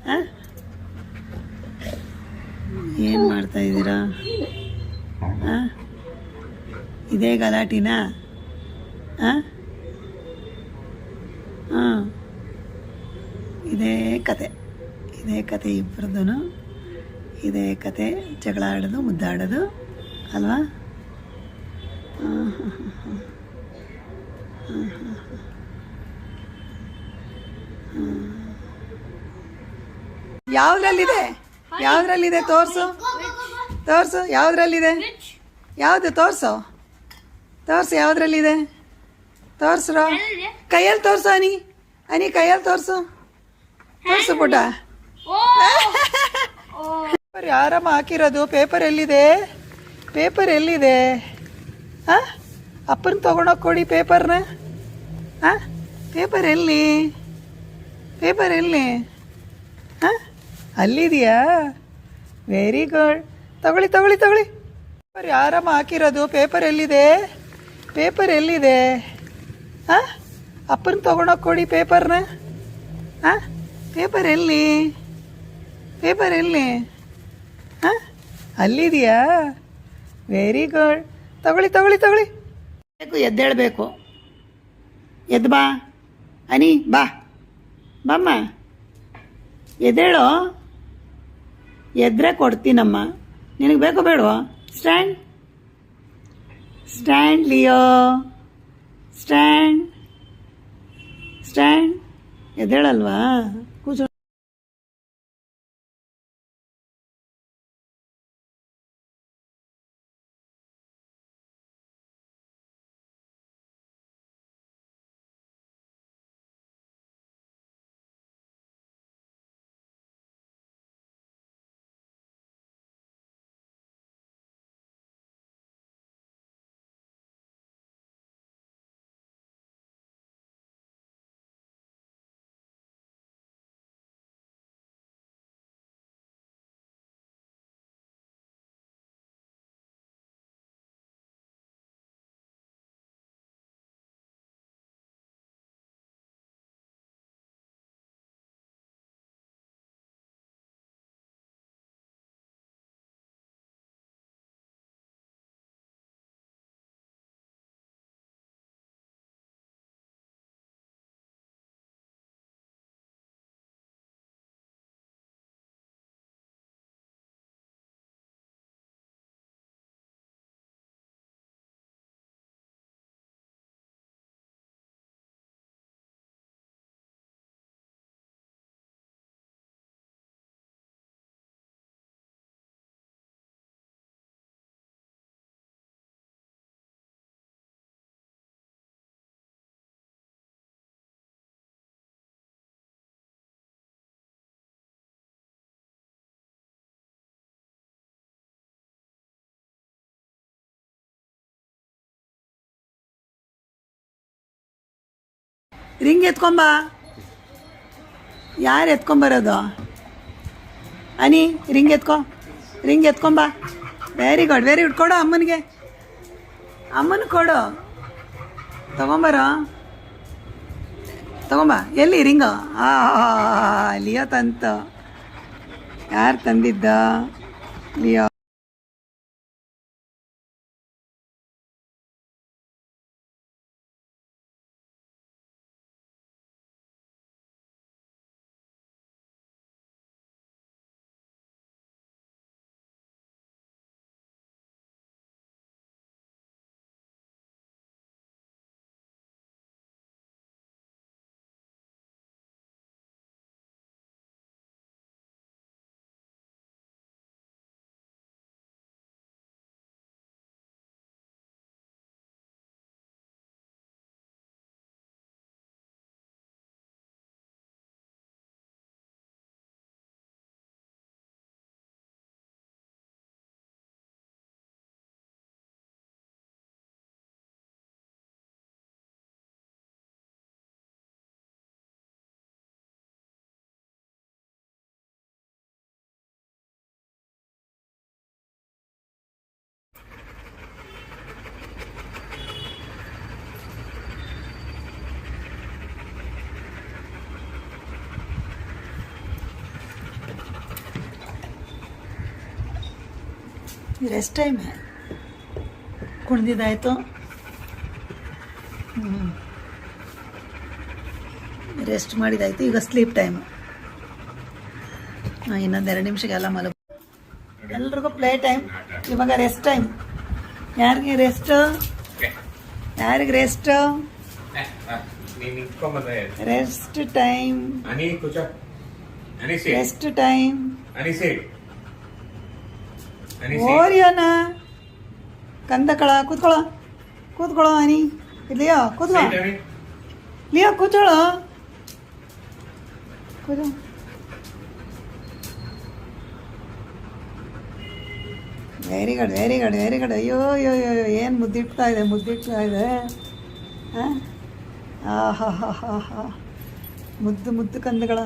ಹಾಂ, ಏನು ಮಾಡ್ತಾ ಇದ್ದೀರಾ? ಹಾಂ, ಇದೇ ಗಲಾಟಿನಾ? ಹಾಂ ಹಾಂ, ಇದೇ ಕತೆ, ಇದೇ ಕತೆ ಇಬ್ಬರದ್ದು. ಇದೇ ಕತೆ, ಜಗಳ ಆಡೋದು, ಮುದ್ದಾಡೋದು ಅಲ್ವಾ? ಹಾಂ ಹಾಂ ಹಾಂ ಹಾಂ ಹಾಂ ಹಾಂ. ಯಾವುದ್ರಲ್ಲಿದೆ? ಯಾವುದ್ರಲ್ಲಿದೆ? ತೋರಿಸು, ತೋರಿಸು, ಯಾವುದ್ರಲ್ಲಿದೆ? ಯಾವುದು? ತೋರಿಸು, ತೋರಿಸು, ಯಾವುದ್ರಲ್ಲಿದೆ? ತೋರಿಸ್ರ, ಕೈಯಲ್ಲಿ ತೋರಿಸು. ಅನಿ, ಅನಿ ಕೈಯಲ್ಲಿ ತೋರಿಸು, ತೋರಿಸು ಪುಟ. ಪೇಪರ್ ಯಾರಮ್ಮ ಹಾಕಿರೋದು? ಪೇಪರ್ ಎಲ್ಲಿದೆ? ಪೇಪರ್ ಎಲ್ಲಿದೆ? ಹಾಂ, ಅಪ್ಪನ ತೊಗೊಂಡೋಗಿ ಕೊಡಿ ಪೇಪರ್ನ. ಹಾಂ, ಪೇಪರ್ ಎಲ್ಲಿ? ಪೇಪರ್ ಎಲ್ಲಿ? ಹಾಂ, ಅಲ್ಲಿದೆಯಾ? Very good. ತಗೊಳ್ಳಿ ತಗೊಳ್ಳಿ ತಗೊಳ್ಳಿ. ಪೇಪರ್ ಯಾರಮ್ಮ ಹಾಕಿರೋದು? ಪೇಪರ್ ಎಲ್ಲಿದೆ? ಪೇಪರ್ ಎಲ್ಲಿದೆ? ಹಾಂ, ಅಪ್ಪನ ತೊಗೊಂಡೋಗಿ ಕೊಡಿ ಪೇಪರ್ನ. ಹಾಂ, ಪೇಪರ್ ಎಲ್ಲಿ? ಪೇಪರ್ ಎಲ್ಲಿ? ಹಾಂ, ಅಲ್ಲಿದೆಯಾ? Very good. ತಗೊಳ್ಳಿ ತಗೊಳ್ಳಿ ತಗೊಳ್ಳಿ. ಬೇಕು, ಎದ್ದೇಳಬೇಕು. ಎದ್ದು ಬಾ ಅನಿ, ಬಾ ಬಾಮ್ಮ, ಎದ್ದೇಳೋ. ಎದ್ರೆ ಕೊಡ್ತೀನಮ್ಮ. ನಿನಗೆ ಬೇಕೋ ಬೇಡವೋ? Stand, stand Leo, stand, stand. ಎದ್ದೇಳಲ್ವಾ? ಕೂಚ. ರಿಂಗ್ ಎತ್ಕೊಂಬ. ಯಾರು ಎತ್ಕೊಂಬರೋದು? ಅನಿ, ರಿಂಗ್ ಎತ್ಕೊ, ರಿಂಗ್ ಎತ್ಕೊಂಬ. Very good, very good. ಕೊಡು ಅಮ್ಮನಿಗೆ, ಅಮ್ಮನ ಕೊಡು. ತಗೊಂಬರೋ, ತಗೊಂಬ. ಎಲ್ಲಿ ರಿಂಗು? ಲಿಯೋ ತಂತು. ಯಾರು ತಂದಿದ್ದ? ಲಿಯೋ. ರೆಸ್ಟ್ ಟೈಮ್ ಕುಣಿದಿದ್ದಾಯಿತು. ರೆಸ್ಟ್ ಮಾಡಿದಾಯಿತು. ಈಗ ಸ್ಲೀಪ್ ಟೈಮ್. ಇನ್ನೊಂದು 2 ನಿಮಿಷಕ್ಕೆಲ್ಲ ಮಲಗ. ಎಲ್ರಿಗೂ ಪ್ಲೇ ಟೈಮ್. ಇವಾಗ ರೆಸ್ಟ್ ಟೈಮ್. ಯಾರಿಗೆ ರೆಸ್ಟ್? ಯಾರಿಗೆ rest? Rest time. Rest time. ಓರಿಯೋನ ಕಂದಕಳ ಕೂತ್ಕೊಳ್ಳೋ. ಕೂತ್ಕೊಳ್ಳೋ ಅನಿ. ಲಿಯೋ ಕೂತ್ಕೋ. ಲಿಯೋ ಕೂತ್ಕೊಳ್ಳೋ. ಕೂತು. Very good very good very good. ಅಯ್ಯೋ ಅಯ್ಯೋ ಅಯ್ಯೋ ಏನು ಮುದ್ದಿಡ್ತಾ ಇದೆ ಮುದ್ದಿಡ್ತಾ ಇದೆ. ಹಾಂ, ಹಾ ಹಾ ಹಾ ಹಾ ಹಾ, ಮುದ್ದು ಮುದ್ದು ಕಂದಗಳ.